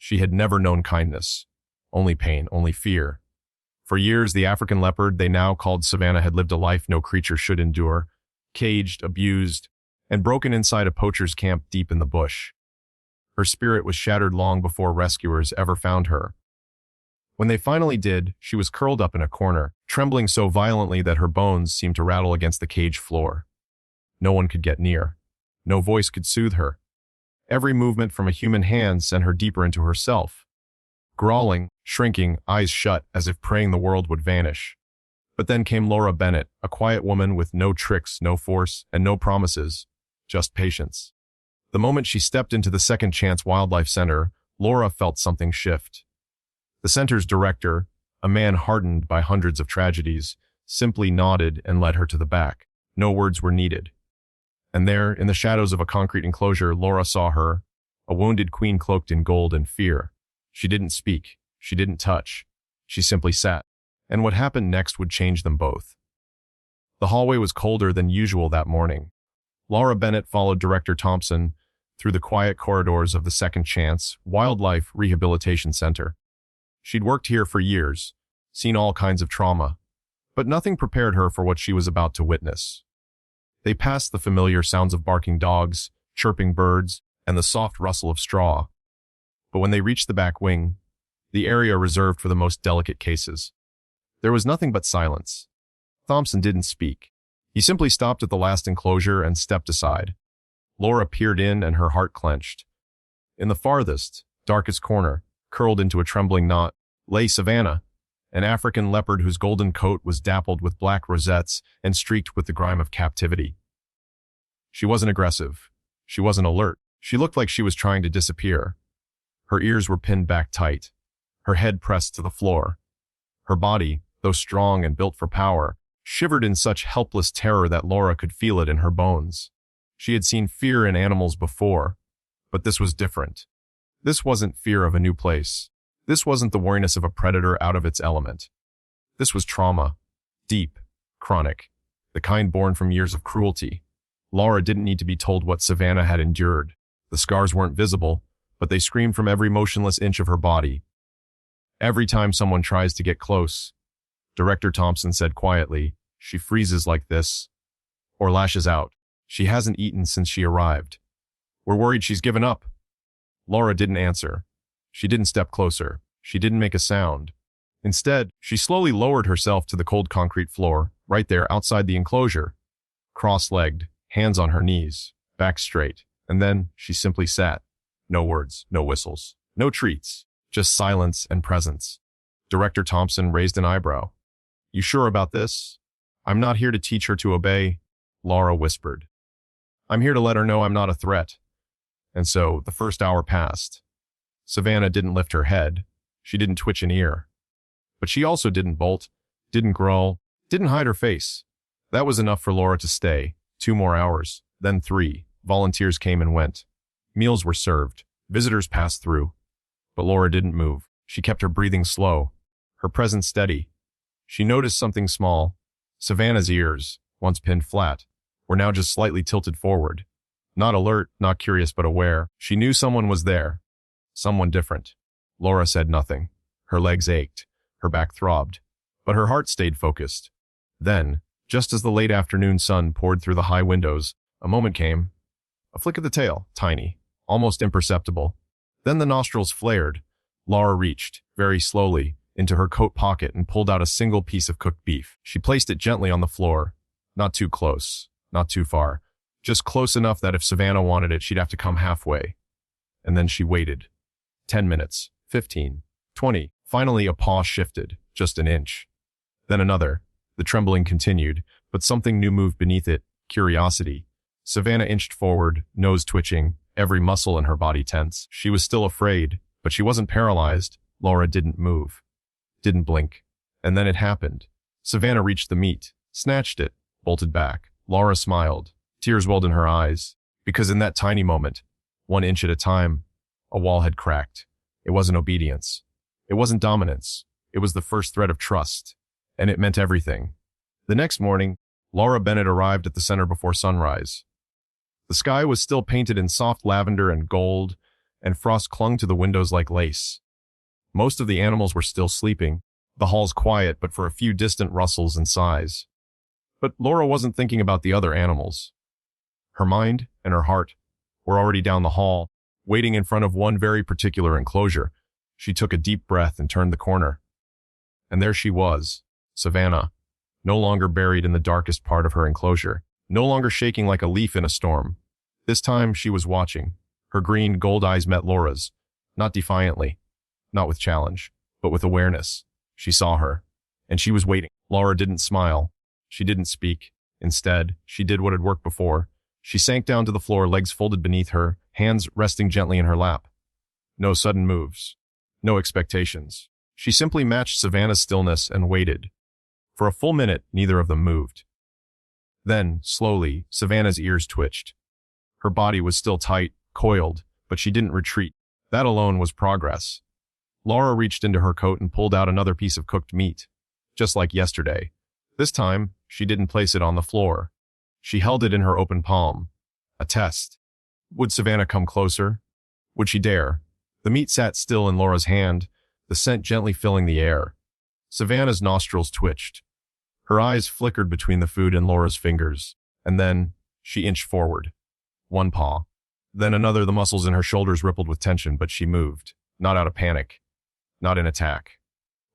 She had never known kindness. Only pain, only fear. For years, the African leopard they now called Savannah had lived a life no creature should endure, caged, abused, and broken inside a poacher's camp deep in the bush. Her spirit was shattered long before rescuers ever found her. When they finally did, she was curled up in a corner, trembling so violently that her bones seemed to rattle against the cage floor. No one could get near. No voice could soothe her. Every movement from a human hand sent her deeper into herself. Growling, shrinking, eyes shut, as if praying the world would vanish. But then came Laura Bennett, a quiet woman with no tricks, no force, and no promises, just patience. The moment she stepped into the Second Chance Wildlife Center, Laura felt something shift. The center's director, a man hardened by hundreds of tragedies, simply nodded and led her to the back. No words were needed. And there, in the shadows of a concrete enclosure, Laura saw her, a wounded queen cloaked in gold and fear. She didn't speak. She didn't touch. She simply sat. And what happened next would change them both. The hallway was colder than usual that morning. Laura Bennett followed Director Thompson through the quiet corridors of the Second Chance Wildlife Rehabilitation Center. She'd worked here for years, seen all kinds of trauma, but nothing prepared her for what she was about to witness. They passed the familiar sounds of barking dogs, chirping birds, and the soft rustle of straw. But when they reached the back wing, the area reserved for the most delicate cases, there was nothing but silence. Thompson didn't speak. He simply stopped at the last enclosure and stepped aside. Laura peered in and her heart clenched. In the farthest, darkest corner, curled into a trembling knot, lay Savannah, an African leopard whose golden coat was dappled with black rosettes and streaked with the grime of captivity. She wasn't aggressive. She wasn't alert. She looked like she was trying to disappear. Her ears were pinned back tight, her head pressed to the floor. Her body, though strong and built for power, shivered in such helpless terror that Laura could feel it in her bones. She had seen fear in animals before, but this was different. This wasn't fear of a new place. This wasn't the wariness of a predator out of its element. This was trauma, deep, chronic, the kind born from years of cruelty. Laura didn't need to be told what Savannah had endured. The scars weren't visible, but they screamed from every motionless inch of her body. Every time someone tries to get close, Director Thompson said quietly, she freezes like this, or lashes out. She hasn't eaten since she arrived. We're worried she's given up. Laura didn't answer. She didn't step closer. She didn't make a sound. Instead, she slowly lowered herself to the cold concrete floor, right there outside the enclosure. Cross-legged, hands on her knees, back straight, and then she simply sat. No words, no whistles, no treats, just silence and presence. Director Thompson raised an eyebrow. You sure about this? I'm not here to teach her to obey, Laura whispered. I'm here to let her know I'm not a threat. And so, the first hour passed. Savannah didn't lift her head. She didn't twitch an ear. But she also didn't bolt, didn't growl, didn't hide her face. That was enough for Laura to stay. 2 more hours, then 3. Volunteers came and went. Meals were served. Visitors passed through. But Laura didn't move. She kept her breathing slow, her presence steady. She noticed something small. Savannah's ears, once pinned flat, were now just slightly tilted forward. Not alert, not curious, but aware. She knew someone was there. Someone different. Laura said nothing. Her legs ached. Her back throbbed. But her heart stayed focused. Then, just as the late afternoon sun poured through the high windows, a moment came. A flick of the tail, tiny, almost imperceptible. Then the nostrils flared. Laura reached, very slowly, into her coat pocket and pulled out a single piece of cooked beef. She placed it gently on the floor. Not too close, not too far. Just close enough that if Savannah wanted it, she'd have to come halfway. And then she waited. 10 minutes, 15, 20. Finally, a paw shifted, just an inch. Then another. The trembling continued, but something new moved beneath it, curiosity. Savannah inched forward, nose twitching, every muscle in her body tense. She was still afraid, but she wasn't paralyzed. Laura didn't move, didn't blink. And then it happened. Savannah reached the meat, snatched it, bolted back. Laura smiled. Tears welled in her eyes, because in that tiny moment, 1 inch at a time, a wall had cracked. It wasn't obedience. It wasn't dominance. It was the first thread of trust, and it meant everything. The next morning, Laura Bennett arrived at the center before sunrise. The sky was still painted in soft lavender and gold, and frost clung to the windows like lace. Most of the animals were still sleeping, the halls quiet but for a few distant rustles and sighs. But Laura wasn't thinking about the other animals. Her mind and her heart were already down the hall, waiting in front of one very particular enclosure. She took a deep breath and turned the corner. And there she was, Savannah, no longer buried in the darkest part of her enclosure, no longer shaking like a leaf in a storm. This time she was watching. Her green, gold eyes met Laura's, not defiantly, not with challenge, but with awareness. She saw her, and she was waiting. Laura didn't smile. She didn't speak. Instead, she did what had worked before. She sank down to the floor, legs folded beneath her, hands resting gently in her lap. No sudden moves. No expectations. She simply matched Savannah's stillness and waited. For a full minute, neither of them moved. Then, slowly, Savannah's ears twitched. Her body was still tight, coiled, but she didn't retreat. That alone was progress. Laura reached into her coat and pulled out another piece of cooked meat. Just like yesterday. This time, she didn't place it on the floor. She held it in her open palm. A test. Would Savannah come closer? Would she dare? The meat sat still in Laura's hand, the scent gently filling the air. Savannah's nostrils twitched. Her eyes flickered between the food and Laura's fingers, and then she inched forward. One paw. Then another. The muscles in her shoulders rippled with tension, but she moved, not out of panic, not in attack,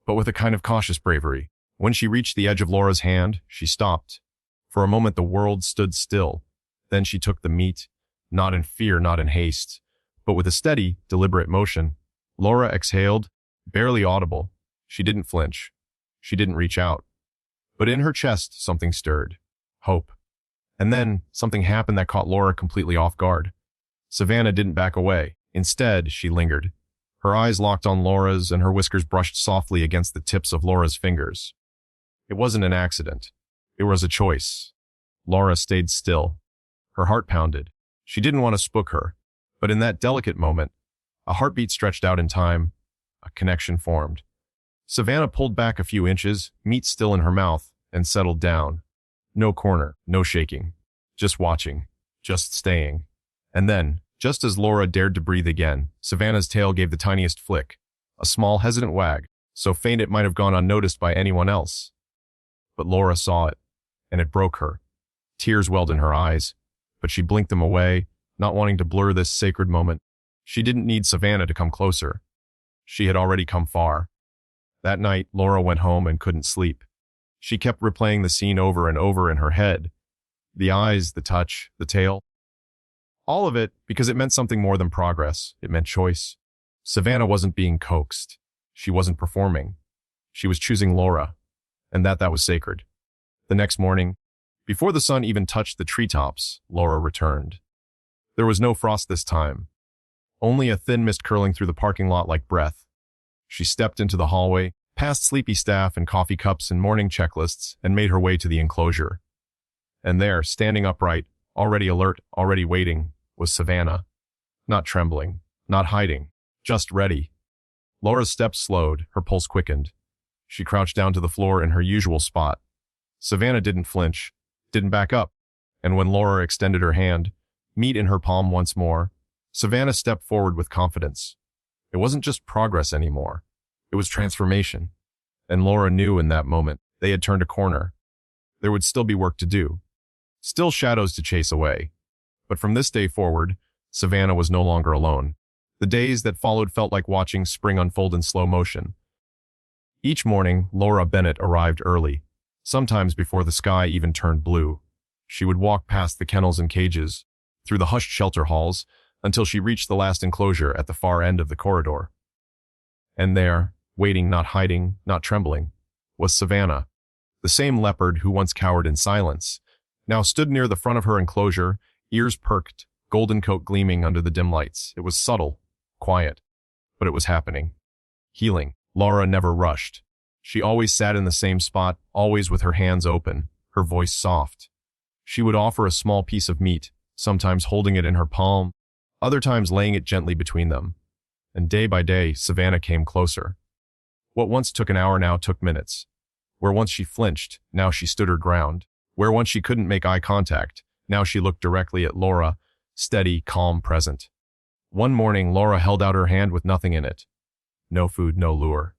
but with a kind of cautious bravery. When she reached the edge of Laura's hand, she stopped. For a moment the world stood still. Then she took the meat, not in fear, not in haste, but with a steady, deliberate motion. Laura exhaled, barely audible. She didn't flinch. She didn't reach out. But in her chest, something stirred. Hope. And then, something happened that caught Laura completely off guard. Savannah didn't back away. Instead, she lingered. Her eyes locked on Laura's, and her whiskers brushed softly against the tips of Laura's fingers. It wasn't an accident. It was a choice. Laura stayed still. Her heart pounded. She didn't want to spook her, but in that delicate moment, a heartbeat stretched out in time. A connection formed. Savannah pulled back a few inches, meat still in her mouth, and settled down. No corner, no shaking. Just watching. Just staying. And then, just as Laura dared to breathe again, Savannah's tail gave the tiniest flick. A small, hesitant wag, so faint it might have gone unnoticed by anyone else. But Laura saw it, and it broke her. Tears welled in her eyes, but she blinked them away, not wanting to blur this sacred moment. She didn't need Savannah to come closer. She had already come far. That night, Laura went home and couldn't sleep. She kept replaying the scene over and over in her head. The eyes, the touch, the tail. All of it because it meant something more than progress. It meant choice. Savannah wasn't being coaxed. She wasn't performing. She was choosing Laura, and that was sacred. The next morning, before the sun even touched the treetops, Laura returned. There was no frost this time. Only a thin mist curling through the parking lot like breath. She stepped into the hallway, past sleepy staff and coffee cups and morning checklists, and made her way to the enclosure. And there, standing upright, already alert, already waiting, was Savannah. Not trembling, not hiding, just ready. Laura's steps slowed, her pulse quickened. She crouched down to the floor in her usual spot. Savannah didn't flinch, didn't back up, and when Laura extended her hand, meat in her palm once more, Savannah stepped forward with confidence. It wasn't just progress anymore. It was transformation. And Laura knew in that moment they had turned a corner. There would still be work to do. Still shadows to chase away. But from this day forward, Savannah was no longer alone. The days that followed felt like watching spring unfold in slow motion. Each morning, Laura Bennett arrived early, sometimes before the sky even turned blue. She would walk past the kennels and cages, through the hushed shelter halls, until she reached the last enclosure at the far end of the corridor. And there, waiting, not hiding, not trembling, was Savannah. The same leopard who once cowered in silence, now stood near the front of her enclosure, ears perked, golden coat gleaming under the dim lights. It was subtle, quiet, but it was happening. Healing. Laura never rushed. She always sat in the same spot, always with her hands open, her voice soft. She would offer a small piece of meat, sometimes holding it in her palm, other times laying it gently between them. And day by day, Savannah came closer. What once took an hour now took minutes. Where once she flinched, now she stood her ground. Where once she couldn't make eye contact, now she looked directly at Laura, steady, calm, present. One morning, Laura held out her hand with nothing in it. No food, no lure.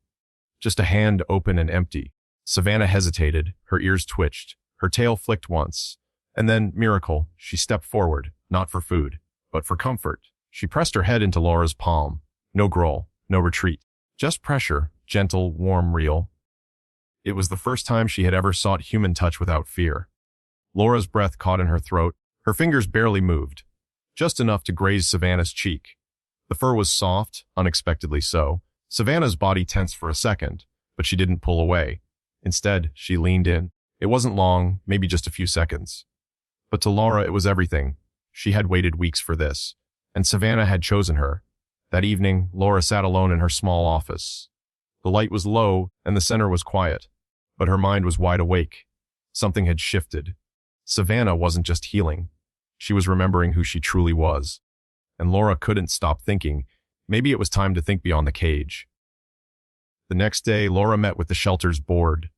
Just a hand open and empty. Savannah hesitated, her ears twitched, her tail flicked once. And then, miracle, she stepped forward, not for food, but for comfort. She pressed her head into Laura's palm. No growl, no retreat. Just pressure, gentle, warm, real. It was the first time she had ever sought human touch without fear. Laura's breath caught in her throat. Her fingers barely moved, just enough to graze Savannah's cheek. The fur was soft, unexpectedly so. Savannah's body tensed for a second, but she didn't pull away. Instead, she leaned in. It wasn't long, maybe just a few seconds. But to Laura, it was everything. She had waited weeks for this, and Savannah had chosen her. That evening, Laura sat alone in her small office. The light was low, and the center was quiet, but her mind was wide awake. Something had shifted. Savannah wasn't just healing. She was remembering who she truly was. And Laura couldn't stop thinking, maybe it was time to think beyond the cage. The next day, Laura met with the shelter's board.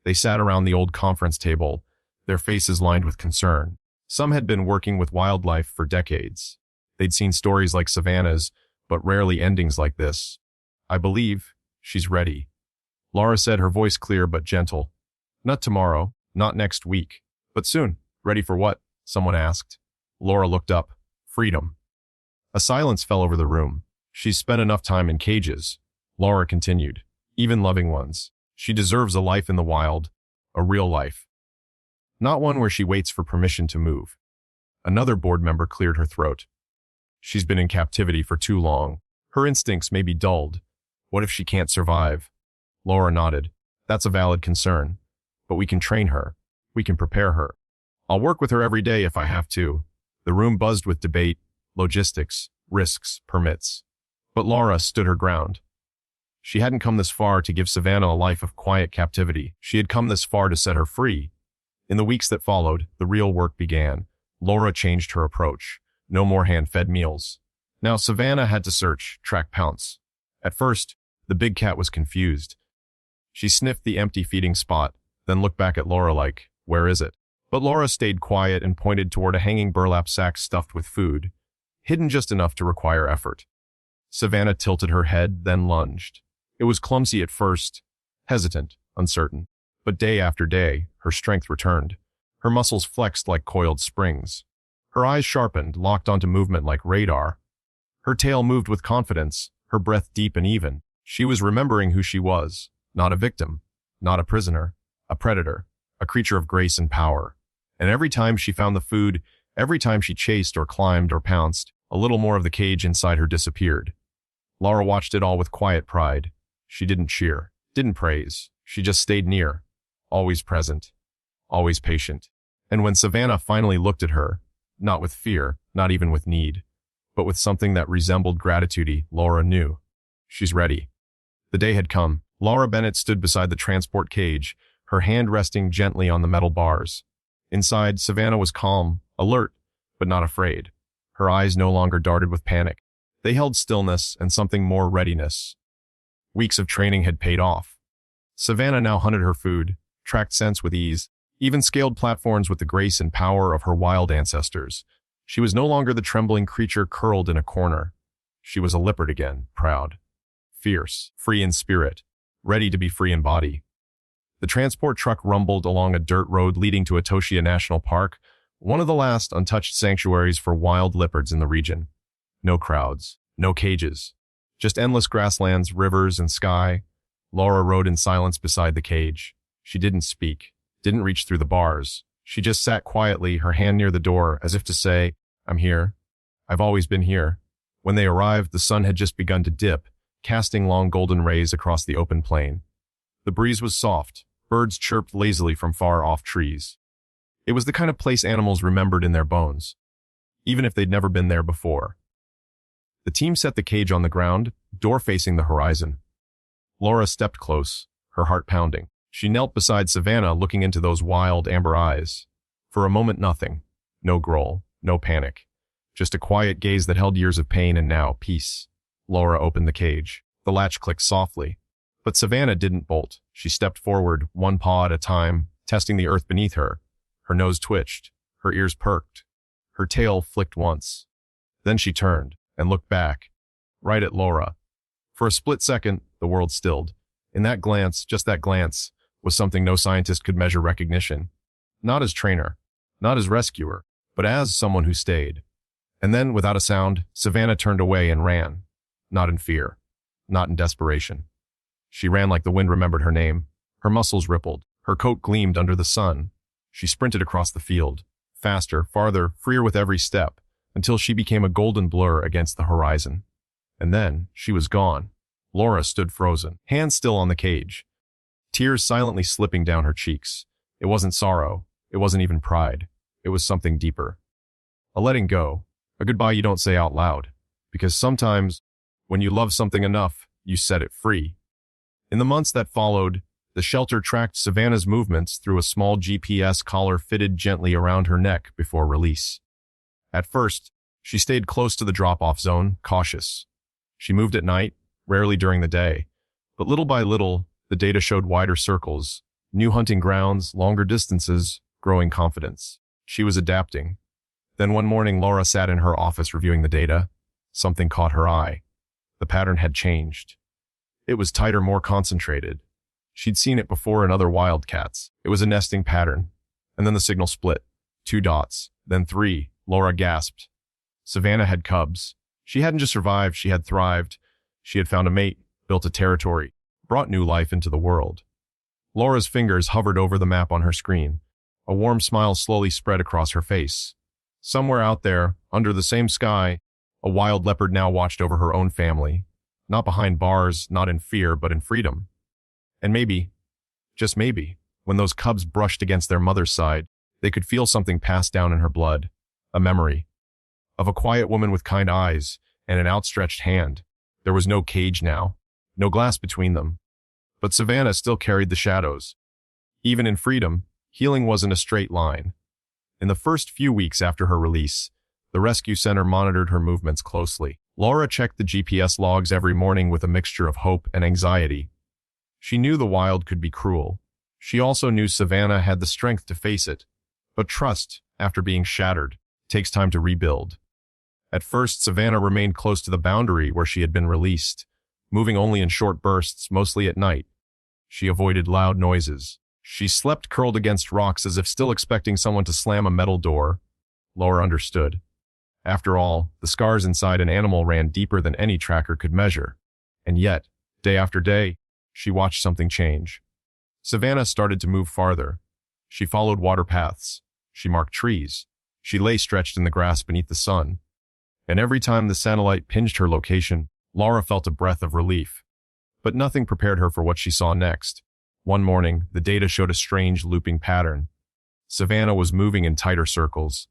They sat around the old conference table, their faces lined with concern. Some had been working with wildlife for decades. They'd seen stories like Savannah's, but rarely endings like this. I believe she's ready. Laura said, her voice clear but gentle. Not tomorrow, not next week, but soon. Ready for what? Someone asked. Laura looked up. Freedom. A silence fell over the room. She's spent enough time in cages. Laura continued. Even loving ones. She deserves a life in the wild. A real life. Not one where she waits for permission to move. Another board member cleared her throat. She's been in captivity for too long. Her instincts may be dulled. What if she can't survive? Laura nodded. That's a valid concern. But we can train her. We can prepare her. I'll work with her every day if I have to. The room buzzed with debate, logistics, risks, permits. But Laura stood her ground. She hadn't come this far to give Savannah a life of quiet captivity. She had come this far to set her free. In the weeks that followed, the real work began. Laura changed her approach. No more hand-fed meals. Now Savannah had to search, track, pounce. At first, the big cat was confused. She sniffed the empty feeding spot, then looked back at Laura like, where is it? But Laura stayed quiet and pointed toward a hanging burlap sack stuffed with food, hidden just enough to require effort. Savannah tilted her head, then lunged. It was clumsy at first, hesitant, uncertain. But day after day, her strength returned. Her muscles flexed like coiled springs. Her eyes sharpened, locked onto movement like radar. Her tail moved with confidence, her breath deep and even. She was remembering who she was, not a victim, not a prisoner, a predator, a creature of grace and power. And every time she found the food, every time she chased or climbed or pounced, a little more of the cage inside her disappeared. Laura watched it all with quiet pride. She didn't cheer, didn't praise. She just stayed near, always present, always patient. And when Savannah finally looked at her, not with fear, not even with need, but with something that resembled gratitude, Laura knew. She's ready. The day had come. Laura Bennett stood beside the transport cage, her hand resting gently on the metal bars. Inside, Savannah was calm, alert, but not afraid. Her eyes no longer darted with panic. They held stillness and something more, readiness. Weeks of training had paid off. Savannah now hunted her food, tracked scents with ease, even scaled platforms with the grace and power of her wild ancestors. She was no longer the trembling creature curled in a corner. She was a leopard again, proud, fierce, free in spirit, ready to be free in body. The transport truck rumbled along a dirt road leading to Etoshia National Park, one of the last untouched sanctuaries for wild leopards in the region. No crowds, no cages, just endless grasslands, rivers, and sky. Laura rode in silence beside the cage. She didn't speak, didn't reach through the bars. She just sat quietly, her hand near the door, as if to say, I'm here. I've always been here. When they arrived, the sun had just begun to dip, casting long golden rays across the open plain. The breeze was soft. Birds chirped lazily from far-off trees. It was the kind of place animals remembered in their bones, even if they'd never been there before. The team set the cage on the ground, door facing the horizon. Laura stepped close, her heart pounding. She knelt beside Savannah, looking into those wild amber eyes. For a moment, nothing. No growl, no panic. Just a quiet gaze that held years of pain and now peace. Laura opened the cage. The latch clicked softly. But Savannah didn't bolt. She stepped forward, one paw at a time, testing the earth beneath her. Her nose twitched. Her ears perked. Her tail flicked once. Then she turned. and looked back, right at Laura. For a split second, the world stilled. In that glance, just that glance, was something no scientist could measure recognition. Not as trainer, not as rescuer, but as someone who stayed. And then, without a sound, Savannah turned away and ran. Not in fear, not in desperation. She ran like the wind remembered her name. Her muscles rippled. Her coat gleamed under the sun. She sprinted across the field, faster, farther, freer with every step, until she became a golden blur against the horizon. And then, she was gone. Laura stood frozen, hands still on the cage, tears silently slipping down her cheeks. It wasn't sorrow. It wasn't even pride. It was something deeper. A letting go, a goodbye you don't say out loud, because sometimes, when you love something enough, you set it free. In the months that followed, the shelter tracked Savannah's movements through a small GPS collar fitted gently around her neck before release. At first, she stayed close to the drop-off zone, cautious. She moved at night, rarely during the day, but little by little, the data showed wider circles, new hunting grounds, longer distances, growing confidence. She was adapting. Then one morning, Laura sat in her office reviewing the data. Something caught her eye. The pattern had changed. It was tighter, more concentrated. She'd seen it before in other wildcats. It was a nesting pattern. And then the signal split. 2 dots, then 3. Laura gasped. Savannah had cubs. She hadn't just survived, she had thrived. She had found a mate, built a territory, brought new life into the world. Laura's fingers hovered over the map on her screen. A warm smile slowly spread across her face. Somewhere out there, under the same sky, a wild leopard now watched over her own family. Not behind bars, not in fear, but in freedom. And maybe, just maybe, when those cubs brushed against their mother's side, they could feel something pass down in her blood. A memory. Of a quiet woman with kind eyes and an outstretched hand. There was no cage now, no glass between them. But Savannah still carried the shadows. Even in freedom, healing wasn't a straight line. In the first few weeks after her release, the rescue center monitored her movements closely. Laura checked the GPS logs every morning with a mixture of hope and anxiety. She knew the wild could be cruel. She also knew Savannah had the strength to face it. But trust, after being shattered, takes time to rebuild. At first, Savannah remained close to the boundary where she had been released, moving only in short bursts, mostly at night. She avoided loud noises. She slept curled against rocks as if still expecting someone to slam a metal door. Laura understood. After all, the scars inside an animal ran deeper than any tracker could measure. And yet, day after day, she watched something change. Savannah started to move farther. She followed water paths. She marked trees. She lay stretched in the grass beneath the sun. And every time the satellite pinged her location, Laura felt a breath of relief. But nothing prepared her for what she saw next. One morning, the data showed a strange looping pattern. Savannah was moving in tighter circles.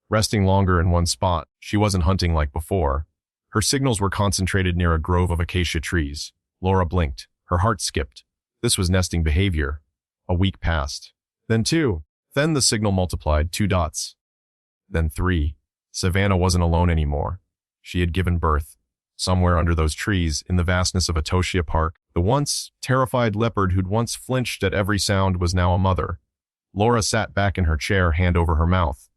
Resting longer in one spot, she wasn't hunting like before. Her signals were concentrated near a grove of acacia trees. Laura blinked. Her heart skipped. This was nesting behavior. A week passed. Then 2. Then the signal multiplied, 2 dots. Then 3. Savannah wasn't alone anymore. She had given birth. Somewhere under those trees, in the vastness of Atoshia Park, the once terrified leopard who'd once flinched at every sound was now a mother. Laura sat back in her chair, hand over her mouth.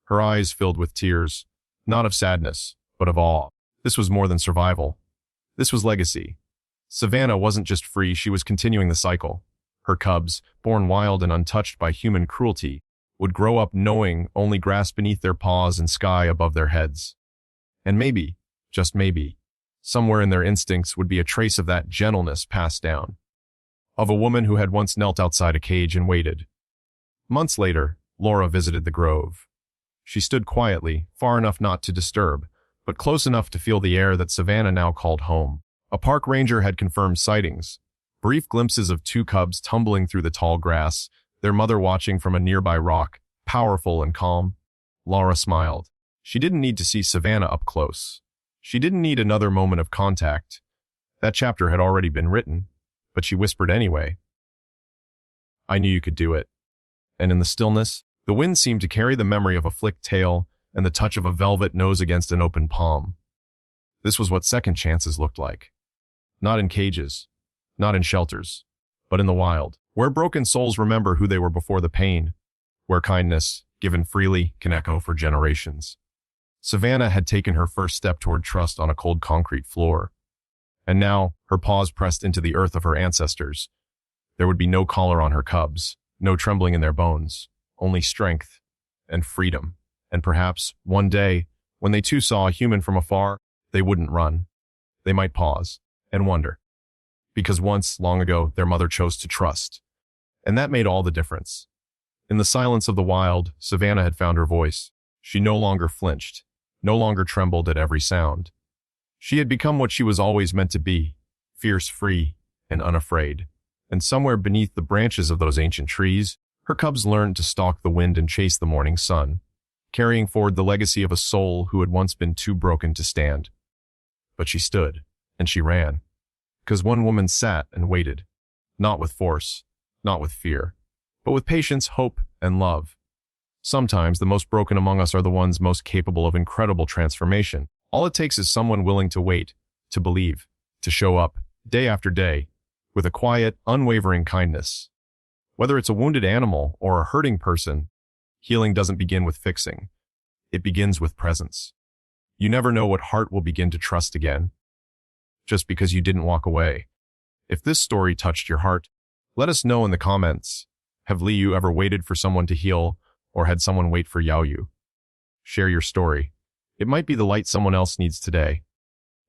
Her eyes filled with tears, not of sadness, but of awe. This was more than survival. This was legacy. Savannah wasn't just free, she was continuing the cycle. Her cubs, born wild and untouched by human cruelty, would grow up knowing only grass beneath their paws and sky above their heads. And maybe, just maybe, somewhere in their instincts would be a trace of that gentleness passed down. Of a woman who had once knelt outside a cage and waited. Months later, Laura visited the grove. She stood quietly, far enough not to disturb, but close enough to feel the air that Savannah now called home. A park ranger had confirmed sightings. Brief glimpses of 2 cubs tumbling through the tall grass, their mother watching from a nearby rock, powerful and calm. Laura smiled. She didn't need to see Savannah up close. She didn't need another moment of contact. That chapter had already been written, but she whispered anyway. I knew you could do it. And in the stillness, the wind seemed to carry the memory of a flicked tail and the touch of a velvet nose against an open palm. This was what second chances looked like. Not in cages, not in shelters, but in the wild, where broken souls remember who they were before the pain, where kindness, given freely, can echo for generations. Savannah had taken her first step toward trust on a cold concrete floor. And now, her paws pressed into the earth of her ancestors. There would be no collar on her cubs, no trembling in their bones, only strength and freedom. And perhaps, one day, when they too saw a human from afar, they wouldn't run. They might pause and wonder. Because once, long ago, their mother chose to trust. And that made all the difference. In the silence of the wild, Savannah had found her voice. She no longer flinched, no longer trembled at every sound. She had become what she was always meant to be, fierce, free, and unafraid. And somewhere beneath the branches of those ancient trees, her cubs learned to stalk the wind and chase the morning sun, carrying forward the legacy of a soul who had once been too broken to stand. But she stood, and she ran. Because one woman sat and waited, not with force, not with fear, but with patience, hope, and love. Sometimes the most broken among us are the ones most capable of incredible transformation. All it takes is someone willing to wait, to believe, to show up, day after day, with a quiet, unwavering kindness. Whether it's a wounded animal or a hurting person, healing doesn't begin with fixing. It begins with presence. You never know what heart will begin to trust again, just because you didn't walk away. If this story touched your heart, let us know in the comments. Have you ever waited for someone to heal, or had someone wait for you? Share your story. It might be the light someone else needs today.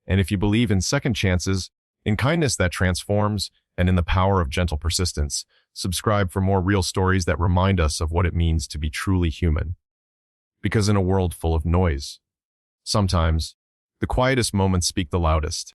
And if you believe in second chances, in kindness that transforms, and in the power of gentle persistence, subscribe for more real stories that remind us of what it means to be truly human. Because in a world full of noise, sometimes the quietest moments speak the loudest.